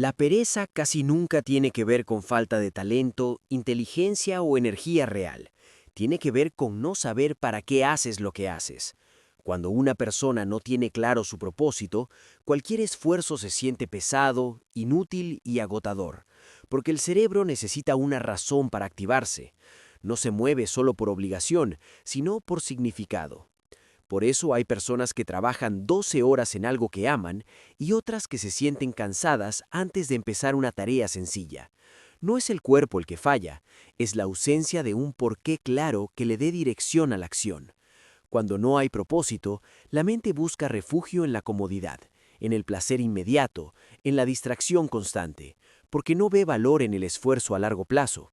La pereza casi nunca tiene que ver con falta de talento, inteligencia o energía real. Tiene que ver con no saber para qué haces lo que haces. Cuando una persona no tiene claro su propósito, cualquier esfuerzo se siente pesado, inútil y agotador, porque el cerebro necesita una razón para activarse. No se mueve solo por obligación, sino por significado. Por eso hay personas que trabajan 12 horas en algo que aman y otras que se sienten cansadas antes de empezar una tarea sencilla. No es el cuerpo el que falla, es la ausencia de un porqué claro que le dé dirección a la acción. Cuando no hay propósito, la mente busca refugio en la comodidad, en el placer inmediato, en la distracción constante, porque no ve valor en el esfuerzo a largo plazo.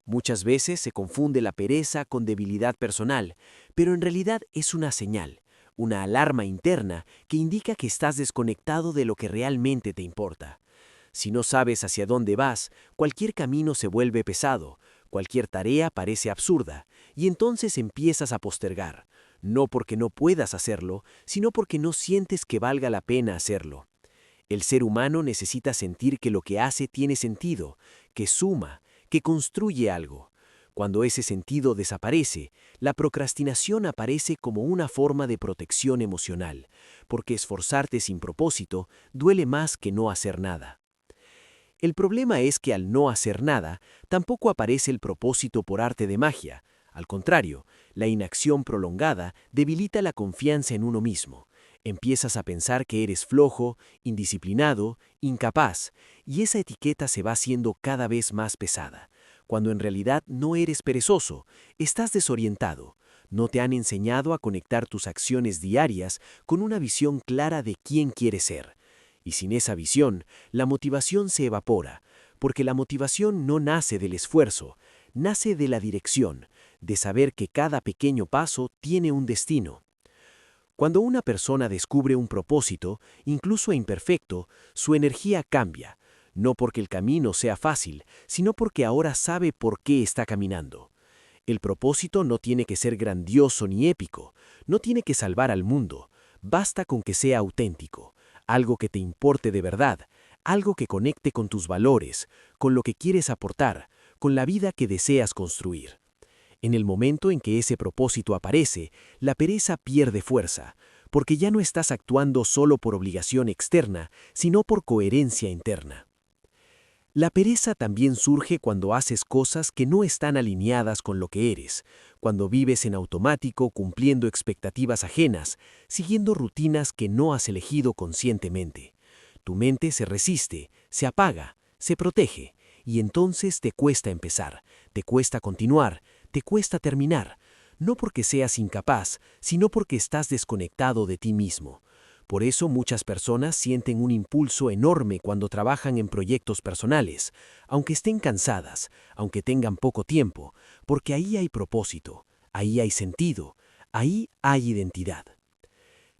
Muchas veces se confunde la pereza con debilidad personal, pero en realidad es una señal, una alarma interna que indica que estás desconectado de lo que realmente te importa. Si no sabes hacia dónde vas, cualquier camino se vuelve pesado, cualquier tarea parece absurda, y entonces empiezas a postergar, no porque no puedas hacerlo, sino porque no sientes que valga la pena hacerlo. El ser humano necesita sentir que lo que hace tiene sentido, que suma, que construye algo. Cuando ese sentido desaparece, la procrastinación aparece como una forma de protección emocional, porque esforzarte sin propósito duele más que no hacer nada. El problema es que al no hacer nada, tampoco aparece el propósito por arte de magia. Al contrario, la inacción prolongada debilita la confianza en uno mismo. Empiezas a pensar que eres flojo, indisciplinado, incapaz, y esa etiqueta se va haciendo cada vez más pesada, cuando en realidad no eres perezoso, estás desorientado. No te han enseñado a conectar tus acciones diarias con una visión clara de quién quieres ser. Y sin esa visión, la motivación se evapora, porque la motivación no nace del esfuerzo, nace de la dirección, de saber que cada pequeño paso tiene un destino. Cuando una persona descubre un propósito, incluso imperfecto, su energía cambia, no porque el camino sea fácil, sino porque ahora sabe por qué está caminando. El propósito no tiene que ser grandioso ni épico, no tiene que salvar al mundo, basta con que sea auténtico, algo que te importe de verdad, algo que conecte con tus valores, con lo que quieres aportar, con la vida que deseas construir. En el momento en que ese propósito aparece, la pereza pierde fuerza, porque ya no estás actuando solo por obligación externa, sino por coherencia interna. La pereza también surge cuando haces cosas que no están alineadas con lo que eres, cuando vives en automático cumpliendo expectativas ajenas, siguiendo rutinas que no has elegido conscientemente. Tu mente se resiste, se apaga, se protege, y entonces te cuesta empezar, te cuesta continuar, te cuesta terminar, no porque seas incapaz, sino porque estás desconectado de ti mismo. Por eso muchas personas sienten un impulso enorme cuando trabajan en proyectos personales, aunque estén cansadas, aunque tengan poco tiempo, porque ahí hay propósito, ahí hay sentido, ahí hay identidad.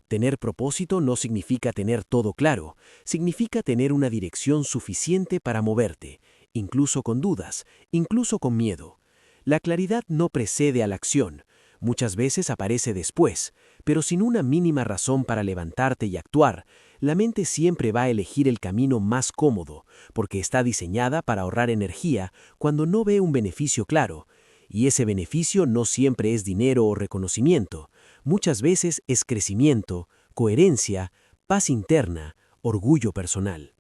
Tener propósito no significa tener todo claro, significa tener una dirección suficiente para moverte, incluso con dudas, incluso con miedo. La claridad no precede a la acción, muchas veces aparece después, pero sin una mínima razón para levantarte y actuar, la mente siempre va a elegir el camino más cómodo, porque está diseñada para ahorrar energía cuando no ve un beneficio claro, y ese beneficio no siempre es dinero o reconocimiento, muchas veces es crecimiento, coherencia, paz interna, orgullo personal.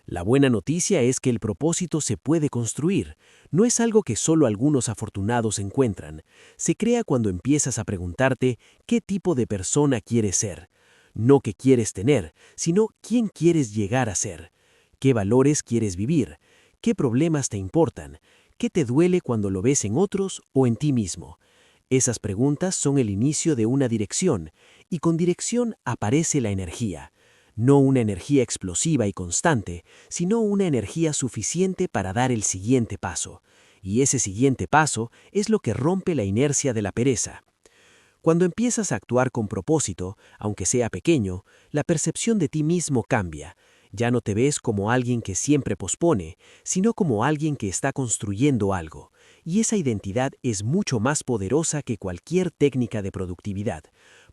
La buena noticia es que el propósito se puede construir, no es algo que solo algunos afortunados encuentran. Se crea cuando empiezas a preguntarte qué tipo de persona quieres ser. No qué quieres tener, sino quién quieres llegar a ser. ¿Qué valores quieres vivir? ¿Qué problemas te importan? ¿Qué te duele cuando lo ves en otros o en ti mismo? Esas preguntas son el inicio de una dirección, y con dirección aparece la energía. No una energía explosiva y constante, sino una energía suficiente para dar el siguiente paso. Y ese siguiente paso es lo que rompe la inercia de la pereza. Cuando empiezas a actuar con propósito, aunque sea pequeño, la percepción de ti mismo cambia. Ya no te ves como alguien que siempre pospone, sino como alguien que está construyendo algo. Y esa identidad es mucho más poderosa que cualquier técnica de productividad,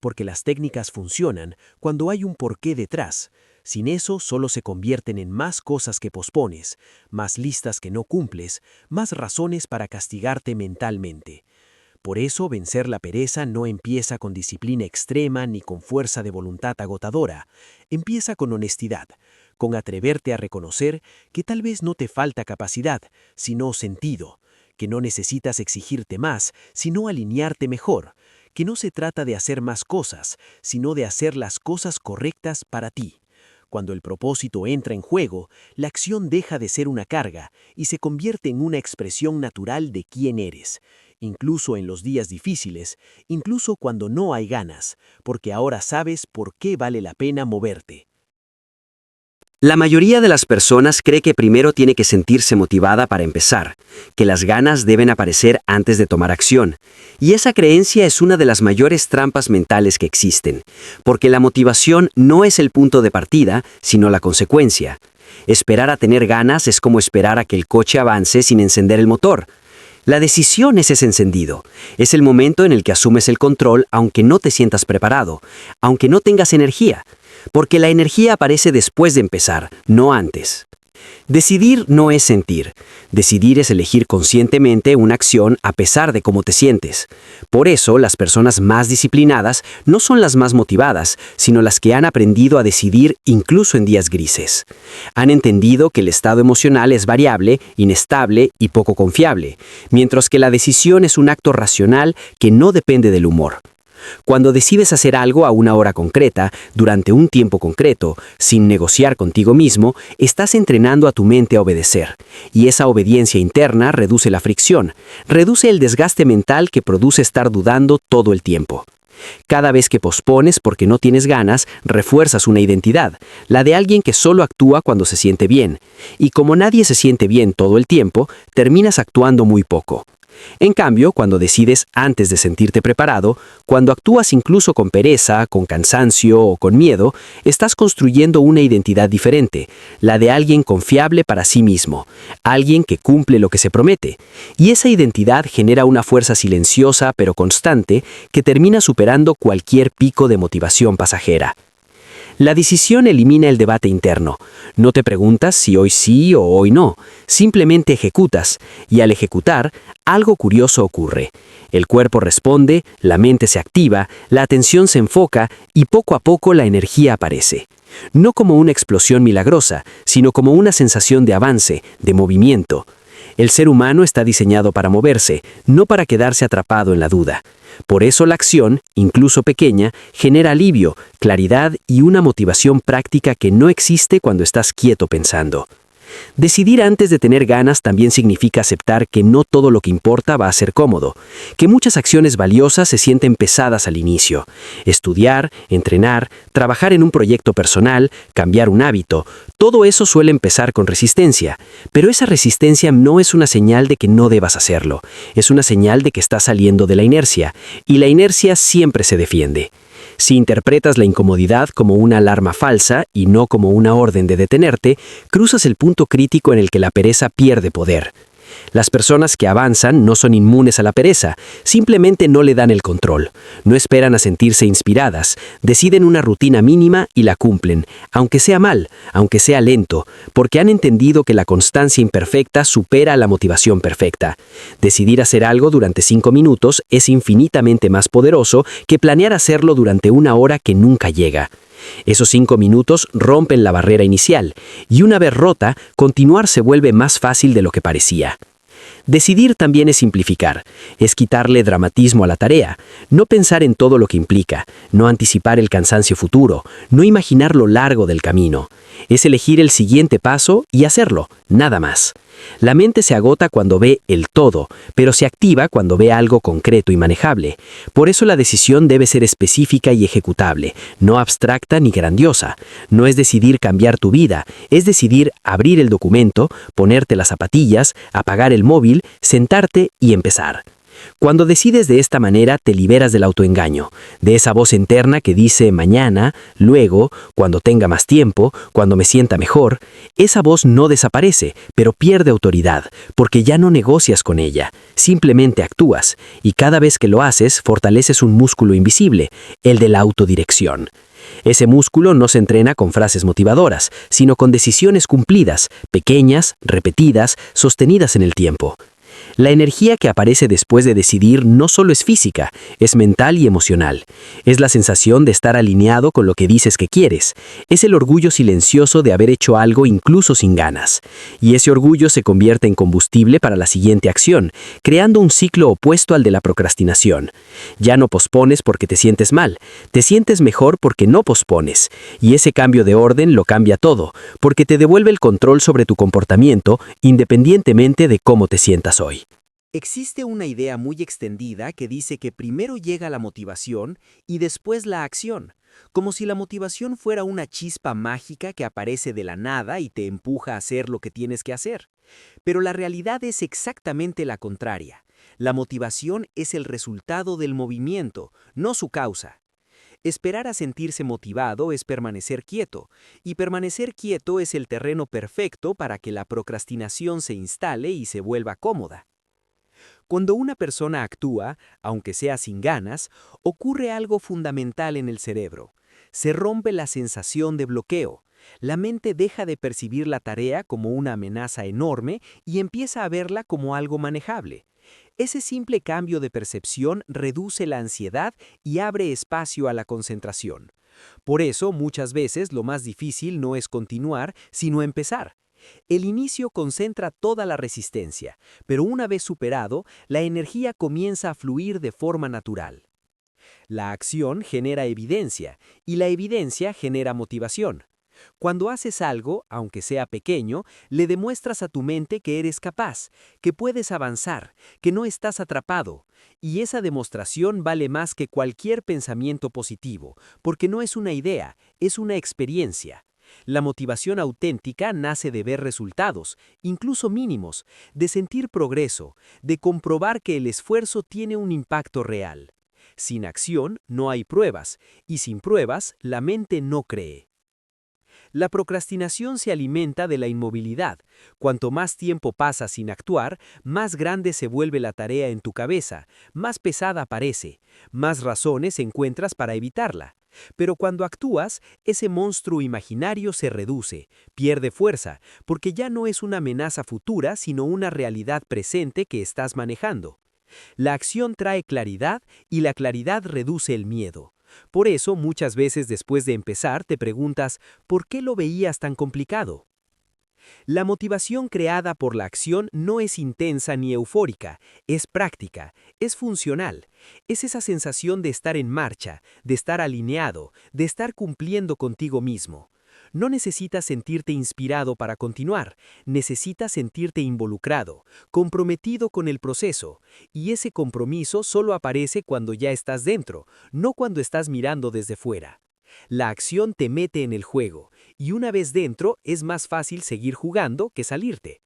porque las técnicas funcionan cuando hay un porqué detrás. Sin eso solo se convierten en más cosas que pospones, más listas que no cumples, más razones para castigarte mentalmente. Por eso vencer la pereza no empieza con disciplina extrema ni con fuerza de voluntad agotadora. Empieza con honestidad, con atreverte a reconocer que tal vez no te falta capacidad, sino sentido, que no necesitas exigirte más, sino alinearte mejor, que no se trata de hacer más cosas, sino de hacer las cosas correctas para ti. Cuando el propósito entra en juego, la acción deja de ser una carga y se convierte en una expresión natural de quién eres, incluso en los días difíciles, incluso cuando no hay ganas, porque ahora sabes por qué vale la pena moverte. La mayoría de las personas cree que primero tiene que sentirse motivada para empezar, que las ganas deben aparecer antes de tomar acción. Y esa creencia es una de las mayores trampas mentales que existen, porque la motivación no es el punto de partida, sino la consecuencia. Esperar a tener ganas es como esperar a que el coche avance sin encender el motor. La decisión es ese encendido. Es el momento en el que asumes el control aunque no te sientas preparado, aunque no tengas energía. Porque la energía aparece después de empezar, no antes. Decidir no es sentir. Decidir es elegir conscientemente una acción a pesar de cómo te sientes. Por eso, las personas más disciplinadas no son las más motivadas, sino las que han aprendido a decidir incluso en días grises. Han entendido que el estado emocional es variable, inestable y poco confiable, mientras que la decisión es un acto racional que no depende del humor. Cuando decides hacer algo a una hora concreta, durante un tiempo concreto, sin negociar contigo mismo, estás entrenando a tu mente a obedecer. Y esa obediencia interna reduce la fricción, reduce el desgaste mental que produce estar dudando todo el tiempo. Cada vez que pospones porque no tienes ganas, refuerzas una identidad, la de alguien que solo actúa cuando se siente bien. Y como nadie se siente bien todo el tiempo, terminas actuando muy poco. En cambio, cuando decides antes de sentirte preparado, cuando actúas incluso con pereza, con cansancio o con miedo, estás construyendo una identidad diferente, la de alguien confiable para sí mismo, alguien que cumple lo que se promete. Y esa identidad genera una fuerza silenciosa pero constante que termina superando cualquier pico de motivación pasajera. La decisión elimina el debate interno. No te preguntas si hoy sí o hoy no. Simplemente ejecutas, y al ejecutar, algo curioso ocurre. El cuerpo responde, la mente se activa, la atención se enfoca y poco a poco la energía aparece. No como una explosión milagrosa, sino como una sensación de avance, de movimiento. El ser humano está diseñado para moverse, no para quedarse atrapado en la duda. Por eso la acción, incluso pequeña, genera alivio, claridad y una motivación práctica que no existe cuando estás quieto pensando. Decidir antes de tener ganas también significa aceptar que no todo lo que importa va a ser cómodo, que muchas acciones valiosas se sienten pesadas al inicio. Estudiar, entrenar, trabajar en un proyecto personal, cambiar un hábito, todo eso suele empezar con resistencia, pero esa resistencia no es una señal de que no debas hacerlo, es una señal de que estás saliendo de la inercia, y la inercia siempre se defiende. Si interpretas la incomodidad como una alarma falsa y no como una orden de detenerte, cruzas el punto crítico en el que la pereza pierde poder. Las personas que avanzan no son inmunes a la pereza, simplemente no le dan el control. No esperan a sentirse inspiradas, deciden una rutina mínima y la cumplen, aunque sea mal, aunque sea lento, porque han entendido que la constancia imperfecta supera a la motivación perfecta. Decidir hacer algo durante 5 minutos es infinitamente más poderoso que planear hacerlo durante una hora que nunca llega. Esos 5 minutos rompen la barrera inicial, y una vez rota, continuar se vuelve más fácil de lo que parecía. Decidir también es simplificar, es quitarle dramatismo a la tarea, no pensar en todo lo que implica, no anticipar el cansancio futuro, no imaginar lo largo del camino. Es elegir el siguiente paso y hacerlo, nada más. La mente se agota cuando ve el todo, pero se activa cuando ve algo concreto y manejable. Por eso la decisión debe ser específica y ejecutable, no abstracta ni grandiosa. No es decidir cambiar tu vida, es decidir abrir el documento, ponerte las zapatillas, apagar el móvil, sentarte y empezar. Cuando decides de esta manera, te liberas del autoengaño, de esa voz interna que dice mañana, luego, cuando tenga más tiempo, cuando me sienta mejor. Esa voz no desaparece, pero pierde autoridad, porque ya no negocias con ella, simplemente actúas, y cada vez que lo haces, fortaleces un músculo invisible, el de la autodirección. Ese músculo no se entrena con frases motivadoras, sino con decisiones cumplidas, pequeñas, repetidas, sostenidas en el tiempo. La energía que aparece después de decidir no solo es física, es mental y emocional. Es la sensación de estar alineado con lo que dices que quieres. Es el orgullo silencioso de haber hecho algo incluso sin ganas. Y ese orgullo se convierte en combustible para la siguiente acción, creando un ciclo opuesto al de la procrastinación. Ya no pospones porque te sientes mal, te sientes mejor porque no pospones. Y ese cambio de orden lo cambia todo, porque te devuelve el control sobre tu comportamiento independientemente de cómo te sientas hoy. Existe una idea muy extendida que dice que primero llega la motivación y después la acción, como si la motivación fuera una chispa mágica que aparece de la nada y te empuja a hacer lo que tienes que hacer. Pero la realidad es exactamente la contraria. La motivación es el resultado del movimiento, no su causa. Esperar a sentirse motivado es permanecer quieto, y permanecer quieto es el terreno perfecto para que la procrastinación se instale y se vuelva cómoda. Cuando una persona actúa, aunque sea sin ganas, ocurre algo fundamental en el cerebro. Se rompe la sensación de bloqueo. La mente deja de percibir la tarea como una amenaza enorme y empieza a verla como algo manejable. Ese simple cambio de percepción reduce la ansiedad y abre espacio a la concentración. Por eso, muchas veces lo más difícil no es continuar, sino empezar. El inicio concentra toda la resistencia, pero una vez superado, la energía comienza a fluir de forma natural. La acción genera evidencia, y la evidencia genera motivación. Cuando haces algo, aunque sea pequeño, le demuestras a tu mente que eres capaz, que puedes avanzar, que no estás atrapado. Y esa demostración vale más que cualquier pensamiento positivo, porque no es una idea, es una experiencia. La motivación auténtica nace de ver resultados, incluso mínimos, de sentir progreso, de comprobar que el esfuerzo tiene un impacto real. Sin acción no hay pruebas, y sin pruebas la mente no cree. La procrastinación se alimenta de la inmovilidad. Cuanto más tiempo pasa sin actuar, más grande se vuelve la tarea en tu cabeza, más pesada parece, más razones encuentras para evitarla. Pero cuando actúas, ese monstruo imaginario se reduce, pierde fuerza, porque ya no es una amenaza futura, sino una realidad presente que estás manejando. La acción trae claridad y la claridad reduce el miedo. Por eso, muchas veces después de empezar te preguntas, ¿por qué lo veías tan complicado? La motivación creada por la acción no es intensa ni eufórica, es práctica, es funcional. Es esa sensación de estar en marcha, de estar alineado, de estar cumpliendo contigo mismo. No necesitas sentirte inspirado para continuar, necesitas sentirte involucrado, comprometido con el proceso, y ese compromiso solo aparece cuando ya estás dentro, no cuando estás mirando desde fuera. La acción te mete en el juego, y una vez dentro es más fácil seguir jugando que salirte.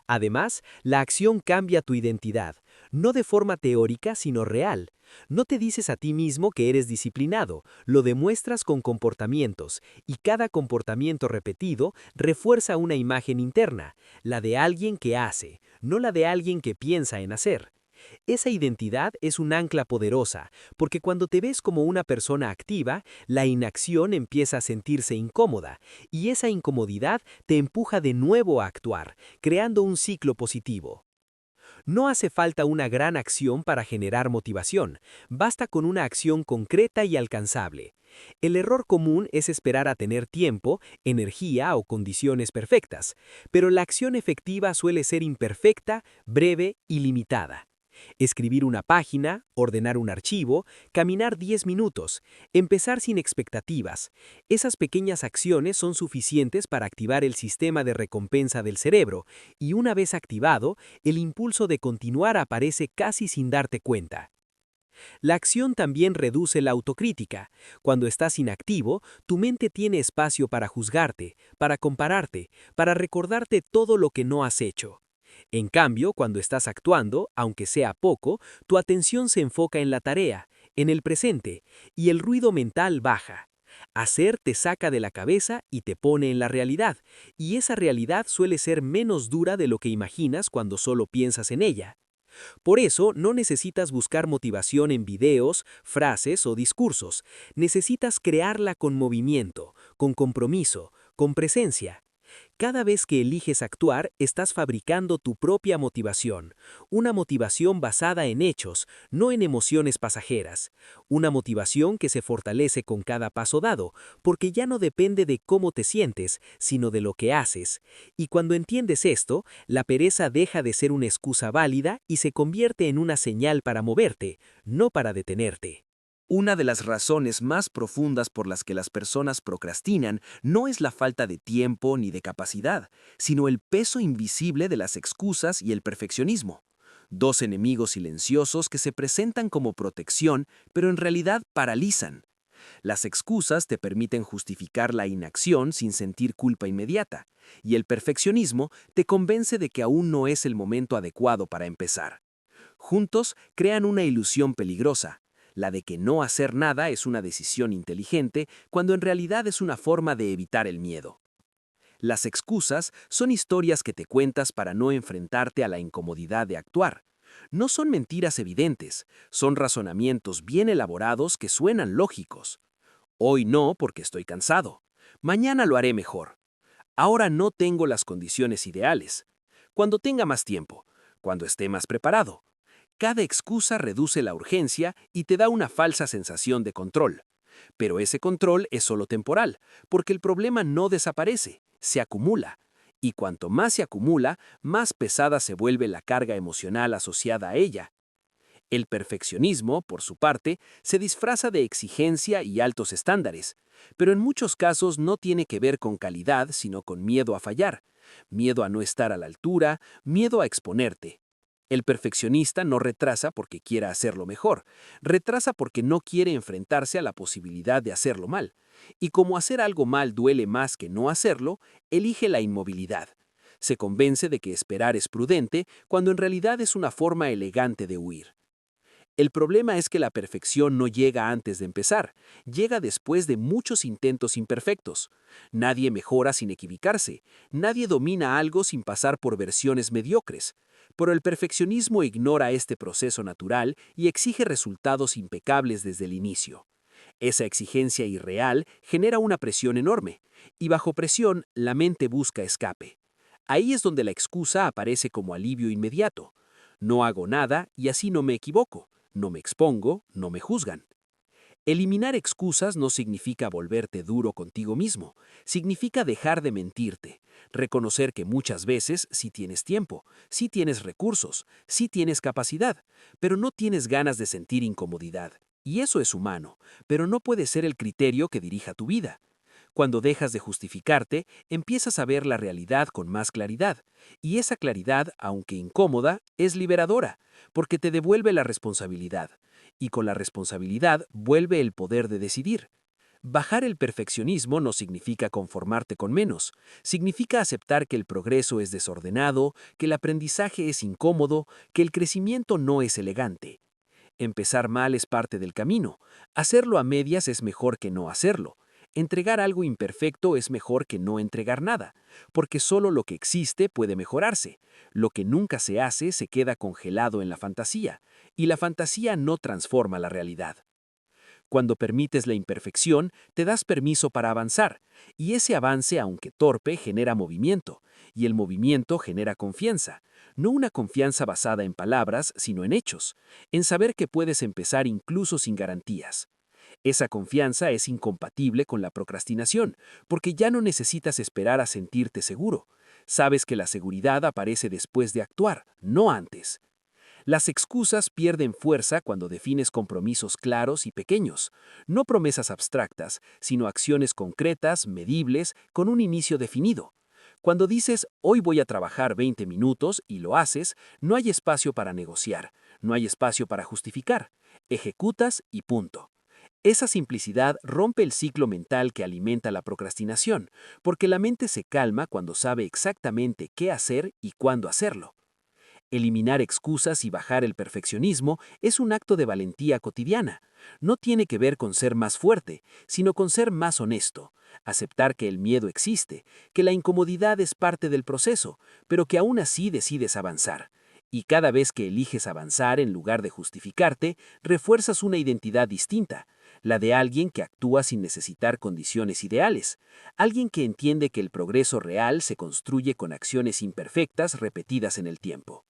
Además, la acción cambia tu identidad, no de forma teórica sino real. No te dices a ti mismo que eres disciplinado, lo demuestras con comportamientos, y cada comportamiento repetido refuerza una imagen interna, la de alguien que hace, no la de alguien que piensa en hacer. Esa identidad es un ancla poderosa, porque cuando te ves como una persona activa, la inacción empieza a sentirse incómoda, y esa incomodidad te empuja de nuevo a actuar, creando un ciclo positivo. No hace falta una gran acción para generar motivación, basta con una acción concreta y alcanzable. El error común es esperar a tener tiempo, energía o condiciones perfectas, pero la acción efectiva suele ser imperfecta, breve y limitada. Escribir una página, ordenar un archivo, caminar 10 minutos, empezar sin expectativas. Esas pequeñas acciones son suficientes para activar el sistema de recompensa del cerebro, y una vez activado, el impulso de continuar aparece casi sin darte cuenta. La acción también reduce la autocrítica. Cuando estás inactivo, tu mente tiene espacio para juzgarte, para compararte, para recordarte todo lo que no has hecho. En cambio, cuando estás actuando, aunque sea poco, tu atención se enfoca en la tarea, en el presente, y el ruido mental baja. Hacer te saca de la cabeza y te pone en la realidad, y esa realidad suele ser menos dura de lo que imaginas cuando solo piensas en ella. Por eso, no necesitas buscar motivación en videos, frases o discursos. Necesitas crearla con movimiento, con compromiso, con presencia. Cada vez que eliges actuar, estás fabricando tu propia motivación, una motivación basada en hechos, no en emociones pasajeras, una motivación que se fortalece con cada paso dado, porque ya no depende de cómo te sientes, sino de lo que haces. Y cuando entiendes esto, la pereza deja de ser una excusa válida y se convierte en una señal para moverte, no para detenerte. Una de las razones más profundas por las que las personas procrastinan no es la falta de tiempo ni de capacidad, sino el peso invisible de las excusas y el perfeccionismo. Dos enemigos silenciosos que se presentan como protección, pero en realidad paralizan. Las excusas te permiten justificar la inacción sin sentir culpa inmediata, y el perfeccionismo te convence de que aún no es el momento adecuado para empezar. Juntos crean una ilusión peligrosa, la de que no hacer nada es una decisión inteligente cuando en realidad es una forma de evitar el miedo. Las excusas son historias que te cuentas para no enfrentarte a la incomodidad de actuar. No son mentiras evidentes, son razonamientos bien elaborados que suenan lógicos. Hoy no porque estoy cansado. Mañana lo haré mejor. Ahora no tengo las condiciones ideales. Cuando tenga más tiempo, cuando esté más preparado. Cada excusa reduce la urgencia y te da una falsa sensación de control. Pero ese control es solo temporal, porque el problema no desaparece, se acumula. Y cuanto más se acumula, más pesada se vuelve la carga emocional asociada a ella. El perfeccionismo, por su parte, se disfraza de exigencia y altos estándares, pero en muchos casos no tiene que ver con calidad, sino con miedo a fallar, miedo a no estar a la altura, miedo a exponerte. El perfeccionista no retrasa porque quiera hacerlo mejor, retrasa porque no quiere enfrentarse a la posibilidad de hacerlo mal. Y como hacer algo mal duele más que no hacerlo, elige la inmovilidad. Se convence de que esperar es prudente cuando en realidad es una forma elegante de huir. El problema es que la perfección no llega antes de empezar, llega después de muchos intentos imperfectos. Nadie mejora sin equivocarse, nadie domina algo sin pasar por versiones mediocres. Pero el perfeccionismo ignora este proceso natural y exige resultados impecables desde el inicio. Esa exigencia irreal genera una presión enorme, y bajo presión la mente busca escape. Ahí es donde la excusa aparece como alivio inmediato. No hago nada y así no me equivoco. No me expongo, no me juzgan. Eliminar excusas no significa volverte duro contigo mismo, significa dejar de mentirte, reconocer que muchas veces sí tienes tiempo, sí tienes recursos, sí tienes capacidad, pero no tienes ganas de sentir incomodidad. Y eso es humano, pero no puede ser el criterio que dirija tu vida. Cuando dejas de justificarte, empiezas a ver la realidad con más claridad, y esa claridad, aunque incómoda, es liberadora, porque te devuelve la responsabilidad, y con la responsabilidad vuelve el poder de decidir. Bajar el perfeccionismo no significa conformarte con menos, significa aceptar que el progreso es desordenado, que el aprendizaje es incómodo, que el crecimiento no es elegante. Empezar mal es parte del camino, hacerlo a medias es mejor que no hacerlo. Entregar algo imperfecto es mejor que no entregar nada, porque solo lo que existe puede mejorarse. Lo que nunca se hace se queda congelado en la fantasía, y la fantasía no transforma la realidad. Cuando permites la imperfección, te das permiso para avanzar, y ese avance, aunque torpe, genera movimiento, y el movimiento genera confianza, no una confianza basada en palabras, sino en hechos, en saber que puedes empezar incluso sin garantías. Esa confianza es incompatible con la procrastinación, porque ya no necesitas esperar a sentirte seguro. Sabes que la seguridad aparece después de actuar, no antes. Las excusas pierden fuerza cuando defines compromisos claros y pequeños, no promesas abstractas, sino acciones concretas, medibles, con un inicio definido. Cuando dices, hoy voy a trabajar 20 minutos y lo haces, no hay espacio para negociar, no hay espacio para justificar. Ejecutas y punto. Esa simplicidad rompe el ciclo mental que alimenta la procrastinación, porque la mente se calma cuando sabe exactamente qué hacer y cuándo hacerlo. Eliminar excusas y bajar el perfeccionismo es un acto de valentía cotidiana. No tiene que ver con ser más fuerte, sino con ser más honesto, aceptar que el miedo existe, que la incomodidad es parte del proceso, pero que aún así decides avanzar. Y cada vez que eliges avanzar en lugar de justificarte, refuerzas una identidad distinta, la de alguien que actúa sin necesitar condiciones ideales, alguien que entiende que el progreso real se construye con acciones imperfectas repetidas en el tiempo.